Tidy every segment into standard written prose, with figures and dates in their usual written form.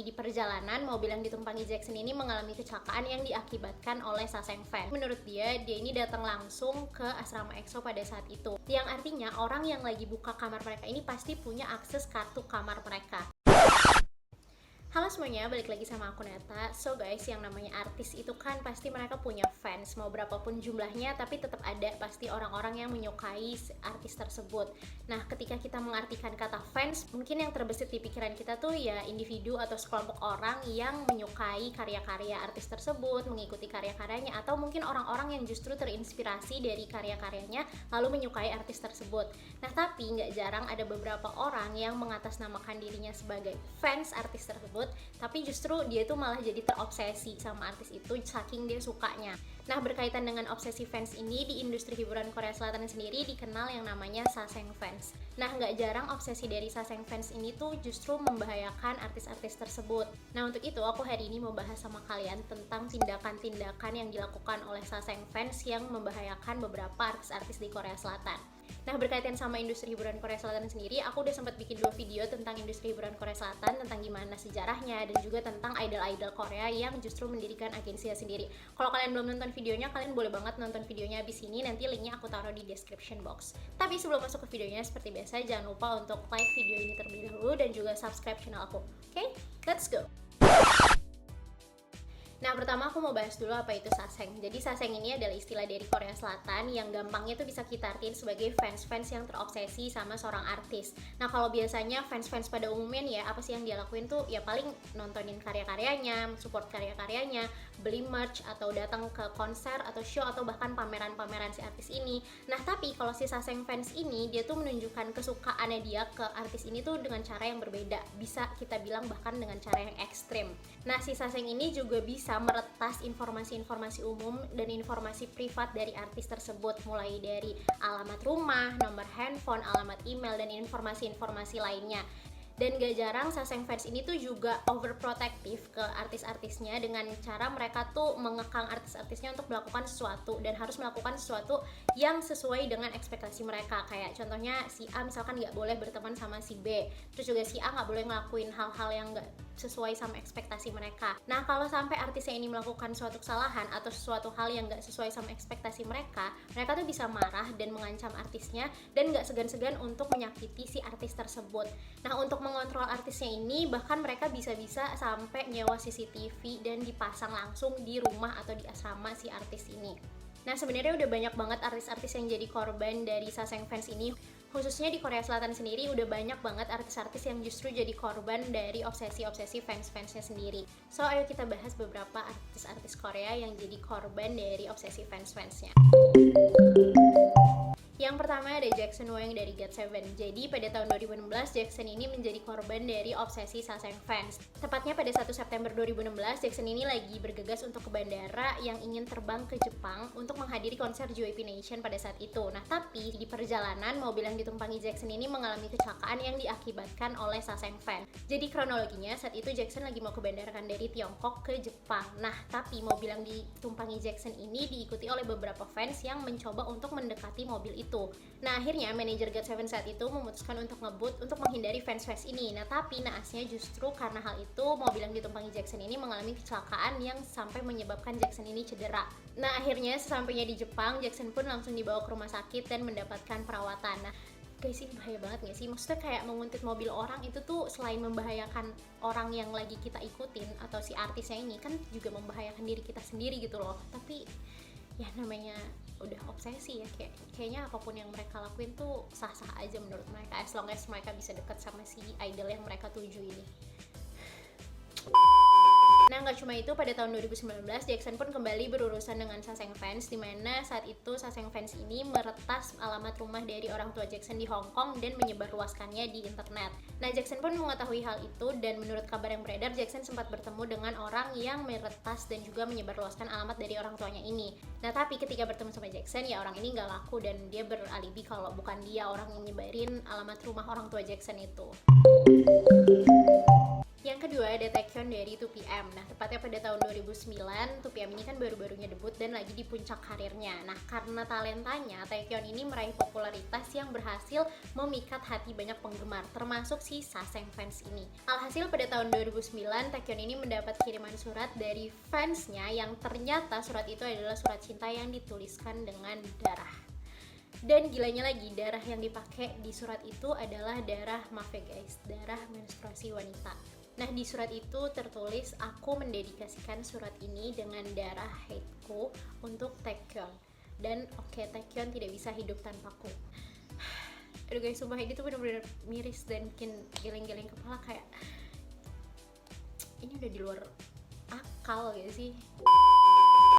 Di perjalanan, mobil yang ditumpangi Jackson ini mengalami kecelakaan yang diakibatkan oleh Saseng Fan. Menurut dia ini datang langsung ke asrama EXO pada saat itu. Yang artinya orang yang lagi buka kamar mereka ini pasti punya akses kartu kamar mereka. Halo semuanya, balik lagi sama aku Neta. So guys, yang namanya artis itu kan pasti mereka punya fans, mau berapapun jumlahnya, tapi tetap ada pasti orang-orang yang menyukai artis tersebut. Nah, ketika kita mengartikan kata fans, mungkin yang terbesit di pikiran kita tuh ya individu atau sekelompok orang yang menyukai karya-karya artis tersebut, mengikuti karya-karyanya, atau mungkin orang-orang yang justru terinspirasi dari karya-karyanya lalu menyukai artis tersebut. Nah, tapi nggak jarang ada beberapa orang yang mengatasnamakan dirinya sebagai fans artis tersebut, tapi justru dia tuh malah jadi terobsesi sama artis itu saking dia sukanya. Nah, berkaitan dengan obsesi fans ini, di industri hiburan Korea Selatan sendiri dikenal yang namanya Saseng Fans. Nah, nggak jarang obsesi dari Saseng Fans ini tuh justru membahayakan artis-artis tersebut. Nah, untuk itu aku hari ini mau bahas sama kalian tentang tindakan-tindakan yang dilakukan oleh Saseng Fans yang membahayakan beberapa artis-artis di Korea Selatan. Nah, berkaitan sama industri hiburan Korea Selatan sendiri, aku udah sempat bikin 2 video tentang industri hiburan Korea Selatan, tentang gimana sejarahnya, dan juga tentang idol-idol Korea yang justru mendirikan agensinya sendiri. Kalau kalian belum nonton videonya, kalian boleh banget nonton videonya abis ini, nanti linknya aku taruh di description box. Tapi sebelum masuk ke videonya, seperti biasa, jangan lupa untuk like video ini terlebih dahulu, dan juga subscribe channel aku. Oke? Let's go! Nah, pertama aku mau bahas dulu apa itu Saseng. Jadi Saseng ini adalah istilah dari Korea Selatan yang gampangnya tuh bisa kita artiin sebagai fans-fans yang terobsesi sama seorang artis. Nah, kalau biasanya fans-fans pada umumnya nih ya, apa sih yang dia lakuin tuh ya paling nontonin karya-karyanya, support karya-karyanya, beli merch atau datang ke konser atau show atau bahkan pameran-pameran si artis ini. Nah, tapi kalau si Saseng fans ini dia tuh menunjukkan kesukaannya dia ke artis ini tuh dengan cara yang berbeda. Bisa kita bilang bahkan dengan cara yang ekstrim. Nah, si Saseng ini juga bisa meretas informasi-informasi umum dan informasi privat dari artis tersebut, mulai dari alamat rumah, nomor handphone, alamat email, dan informasi-informasi lainnya. Dan gak jarang Saseng Fans ini tuh juga overprotective ke artis-artisnya dengan cara mereka tuh mengekang artis-artisnya untuk melakukan sesuatu dan harus melakukan sesuatu yang sesuai dengan ekspektasi mereka. Kayak contohnya si A misalkan gak boleh berteman sama si B, terus juga si A gak boleh ngelakuin hal-hal yang gak sesuai sama ekspektasi mereka. Nah, kalau sampai artisnya ini melakukan suatu kesalahan atau sesuatu hal yang gak sesuai sama ekspektasi mereka tuh bisa marah dan mengancam artisnya dan gak segan-segan untuk menyakiti si artis tersebut. Nah, untuk mengontrol artisnya ini bahkan mereka bisa-bisa sampai nyewa CCTV dan dipasang langsung di rumah atau di asrama si artis ini. Nah, sebenarnya udah banyak banget artis-artis yang jadi korban dari Saseng Fans ini. Khususnya di Korea Selatan sendiri udah banyak banget artis-artis yang justru jadi korban dari obsesi-obsesi fans-fansnya sendiri. So, ayo kita bahas beberapa artis-artis Korea yang jadi korban dari obsesi fans-fansnya. Yang pertama ada Jackson Wang dari GOT7. Jadi pada tahun 2016 Jackson ini menjadi korban dari obsesi Saseng Fans. Tepatnya pada 1 September 2016 Jackson ini lagi bergegas untuk ke bandara yang ingin terbang ke Jepang untuk menghadiri konser JYP Nation pada saat itu. Nah, tapi di perjalanan mobil yang ditumpangi Jackson ini mengalami kecelakaan yang diakibatkan oleh Saseng Fans. Jadi kronologinya saat itu Jackson lagi mau ke bandara kan dari Tiongkok ke Jepang. Nah, tapi mobil yang ditumpangi Jackson ini diikuti oleh beberapa fans yang mencoba untuk mendekati mobil itu. Nah, akhirnya manajer GOT7 saat itu memutuskan untuk ngebut untuk menghindari fans-fans ini. Nah, tapi naasnya justru karena hal itu mobil yang ditumpangi Jackson ini mengalami kecelakaan yang sampai menyebabkan Jackson ini cedera. Nah, akhirnya sesampainya di Jepang, Jackson pun langsung dibawa ke rumah sakit dan mendapatkan perawatan. Nah, guys, sih bahaya banget gak sih? Maksudnya kayak menguntit mobil orang itu tuh selain membahayakan orang yang lagi kita ikutin atau si artisnya ini, kan juga membahayakan diri kita sendiri gitu loh. Tapi ya namanya udah obsesi ya, kayaknya apapun yang mereka lakuin tuh sah-sah aja menurut mereka, as long as mereka bisa deket sama si idol yang mereka tuju ini. Nah, nggak cuma itu, pada tahun 2019 Jackson pun kembali berurusan dengan Saseng Fans, dimana saat itu Saseng Fans ini meretas alamat rumah dari orang tua Jackson di Hong Kong dan menyebarluaskannya di internet. Nah, Jackson pun mengetahui hal itu dan menurut kabar yang beredar Jackson sempat bertemu dengan orang yang meretas dan juga menyebarluaskan alamat dari orang tuanya ini. Nah, tapi ketika bertemu sama Jackson ya orang ini nggak laku dan dia beralibi kalau bukan dia orang yang nyebarin alamat rumah orang tua Jackson itu. Yang kedua ada Taecyeon dari 2PM. Nah, tepatnya pada tahun 2009, 2PM ini kan baru-barunya debut dan lagi di puncak karirnya. Nah, karena talentanya, Taecyeon ini meraih popularitas yang berhasil memikat hati banyak penggemar, termasuk si Saseng fans ini. Alhasil pada tahun 2009, Taecyeon ini mendapat kiriman surat dari fansnya yang ternyata surat itu adalah surat cinta yang dituliskan dengan darah. Dan gilanya lagi, darah yang dipakai di surat itu adalah darah, maaf ya guys, darah menstruasi wanita. Nah, di surat itu tertulis, aku mendedikasikan surat ini dengan darah hateku untuk Taecyeon. Dan oke, Taecyeon tidak bisa hidup tanpaku. Aduh guys, sumpah ini tuh bener-bener miris dan bikin geleng-geleng kepala, kayak ini udah di luar akal gak sih?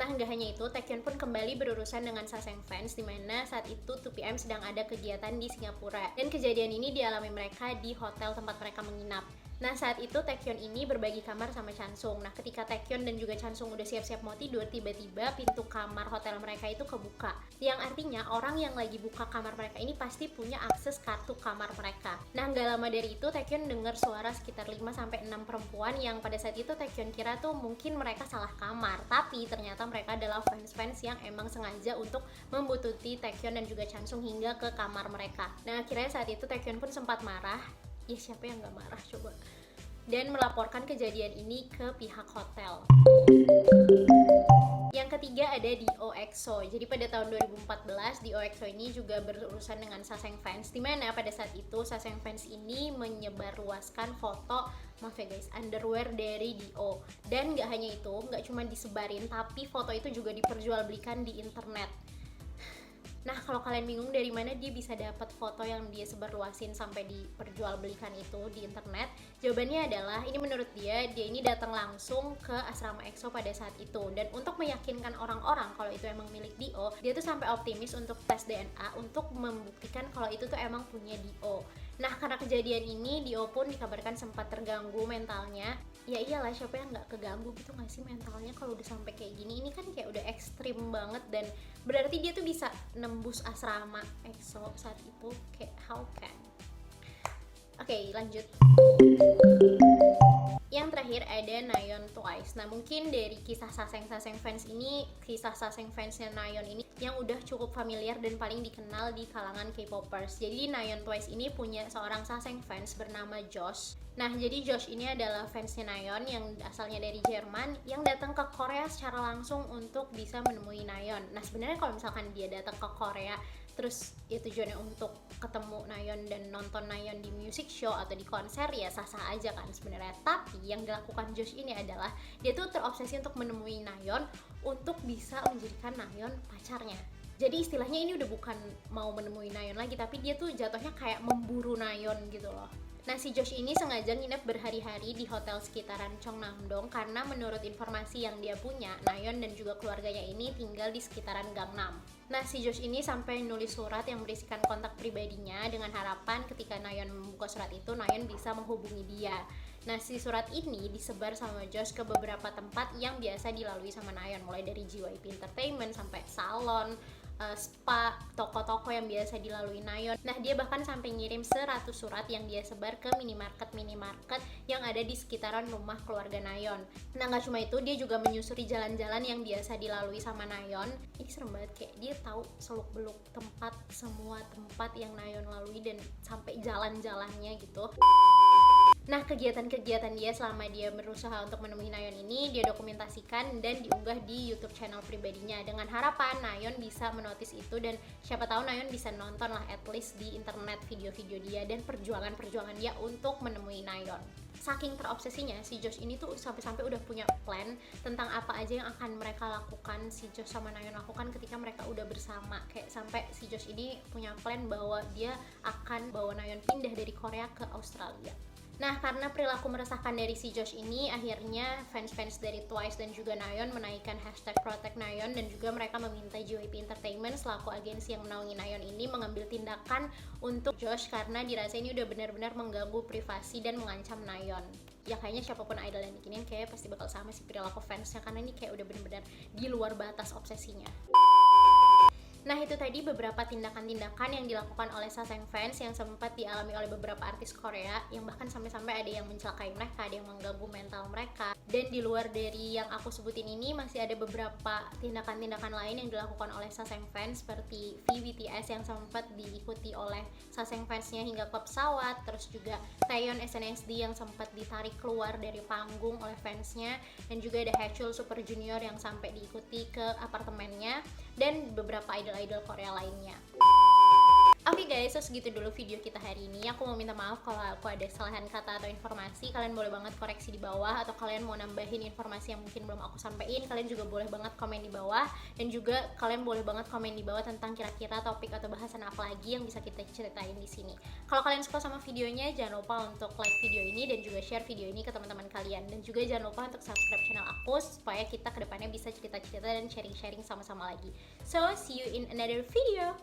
Nah, nggak hanya itu, Taecyeon pun kembali berurusan dengan Saseng fans, dimana saat itu 2PM sedang ada kegiatan di Singapura. Dan kejadian ini dialami mereka di hotel tempat mereka menginap. Nah, saat itu Taecyeon ini berbagi kamar sama Chansung. Nah, ketika Taecyeon dan juga Chansung udah siap-siap mau tidur, tiba-tiba pintu kamar hotel mereka itu kebuka. Yang artinya orang yang lagi buka kamar mereka ini pasti punya akses kartu kamar mereka. Nah, nggak lama dari itu Taecyeon dengar suara sekitar 5-6 perempuan yang pada saat itu Taecyeon kira tuh mungkin mereka salah kamar. Tapi ternyata mereka adalah fans-fans yang emang sengaja untuk membuntuti Taecyeon dan juga Chansung hingga ke kamar mereka. Nah, akhirnya saat itu Taecyeon pun sempat marah. Ya siapa yang gak marah coba, dan melaporkan kejadian ini ke pihak hotel. Yang ketiga ada Dio EXO. Jadi pada tahun 2014 Dio EXO ini juga berurusan dengan Saseng fans, dimana pada saat itu Saseng fans ini menyebarluaskan foto, maaf ya guys, underwear dari Dio. Dan gak hanya itu, gak cuma disebarin, tapi foto itu juga diperjualbelikan di internet. Nah, kalau kalian bingung dari mana dia bisa dapat foto yang dia sebarluasin sampai diperjualbelikan itu di internet, jawabannya adalah ini menurut dia ini datang langsung ke asrama EXO pada saat itu. Dan untuk meyakinkan orang-orang kalau itu emang milik Dio, dia tuh sampai optimis untuk tes DNA untuk membuktikan kalau itu tuh emang punya Dio. Nah, karena kejadian ini Dio pun dikabarkan sempat terganggu mentalnya. Ya iyalah, siapa yang nggak keganggu gitu nggak sih mentalnya kalau udah sampai kayak gini. Ini kan kayak udah ekstrim banget, dan berarti dia tuh bisa nembus asrama EXO saat itu. Kayak how can? Oke, lanjut. Yang terakhir ada Nayeon Twice. Nah, mungkin dari kisah Saseng fans ini, kisah Saseng fansnya Nayeon ini yang udah cukup familiar dan paling dikenal di kalangan K-popers. Jadi Nayeon Twice ini punya seorang Saseng fans bernama Josh. Nah, jadi Josh ini adalah fansnya Nayeon yang asalnya dari Jerman yang datang ke Korea secara langsung untuk bisa menemui Nayeon. Nah, sebenarnya kalau misalkan dia datang ke Korea terus ya tujuannya untuk ketemu Nayeon dan nonton Nayeon di music show atau di konser, ya sah-sah aja kan sebenarnya. Tapi yang dilakukan Josh ini adalah dia tuh terobsesi untuk menemui Nayeon untuk bisa menjadikan Nayeon pacarnya. Jadi istilahnya ini udah bukan mau menemui Nayeon lagi, tapi dia tuh jatuhnya kayak memburu Nayeon gitu loh. Nah, si Josh ini sengaja nginep berhari-hari di hotel sekitaran Cheongnam-dong karena menurut informasi yang dia punya, Nayeon dan juga keluarganya ini tinggal di sekitaran Gangnam. Nah, si Josh ini sampai nulis surat yang berisikan kontak pribadinya dengan harapan ketika Nayeon membuka surat itu, Nayeon bisa menghubungi dia. Nah, si surat ini disebar sama Josh ke beberapa tempat yang biasa dilalui sama Nayeon, mulai dari JYP Entertainment sampai salon, spa, toko-toko yang biasa dilalui Nayeon. Nah, dia bahkan sampai ngirim 100 surat yang dia sebar ke minimarket yang ada di sekitaran rumah keluarga Nayeon. Nah, nggak cuma itu, dia juga menyusuri jalan-jalan yang biasa dilalui sama Nayeon. Ini serem banget, kayak dia tahu seluk-beluk semua tempat yang Nayeon lalui dan sampai jalan-jalannya gitu. Nah, kegiatan-kegiatan dia selama dia berusaha untuk menemui Nayeon ini dia dokumentasikan dan diunggah di YouTube channel pribadinya dengan harapan Nayeon bisa menotis itu dan siapa tahu Nayeon bisa nonton lah at least di internet video-video dia dan perjuangan-perjuangan dia untuk menemui Nayeon. Saking terobsesinya, si Josh ini tuh sampai-sampai udah punya plan tentang apa aja yang akan mereka lakukan, si Josh sama Nayeon lakukan ketika mereka udah bersama. Kayak sampai si Josh ini punya plan bahwa dia akan bawa Nayeon pindah dari Korea ke Australia. Nah, karena perilaku meresahkan dari si Josh ini, akhirnya fans-fans dari Twice dan juga Nayeon menaikkan hashtag Protect Nayeon dan juga mereka meminta JYP Entertainment selaku agensi yang menaungi Nayeon ini mengambil tindakan untuk Josh karena dirasa ini udah benar-benar mengganggu privasi dan mengancam Nayeon. Ya kayaknya siapapun idol yang bikinin kayak pasti bakal sama sih perilaku fansnya karena ini kayak udah benar-benar di luar batas obsesinya. Nah itu tadi beberapa tindakan-tindakan yang dilakukan oleh Saseng fans yang sempat dialami oleh beberapa artis Korea, yang bahkan sampai-sampai ada yang mencelakai mereka, ada yang mengganggu mental mereka. Dan di luar dari yang aku sebutin ini masih ada beberapa tindakan-tindakan lain yang dilakukan oleh Saseng fans, seperti VBTS yang sempat diikuti oleh Saseng fansnya hingga ke pesawat, terus juga Taeyeon SNSD yang sempat ditarik keluar dari panggung oleh fansnya, dan juga ada Haechul Super Junior yang sampai diikuti ke apartemennya, dan beberapa idol-idol Korea lainnya. Oke guys, so segitu dulu video kita hari ini. Aku mau minta maaf kalau aku ada kesalahan kata atau informasi. Kalian boleh banget koreksi di bawah, atau kalian mau nambahin informasi yang mungkin belum aku sampaikan, kalian juga boleh banget komen di bawah. Dan juga kalian boleh banget komen di bawah tentang kira-kira topik atau bahasan apa lagi yang bisa kita ceritain di sini. Kalau kalian suka sama videonya, jangan lupa untuk like video ini dan juga share video ini ke teman-teman kalian. Dan juga jangan lupa untuk subscribe channel aku supaya kita kedepannya bisa cerita-cerita dan sharing-sharing sama-sama lagi. So, see you in another video.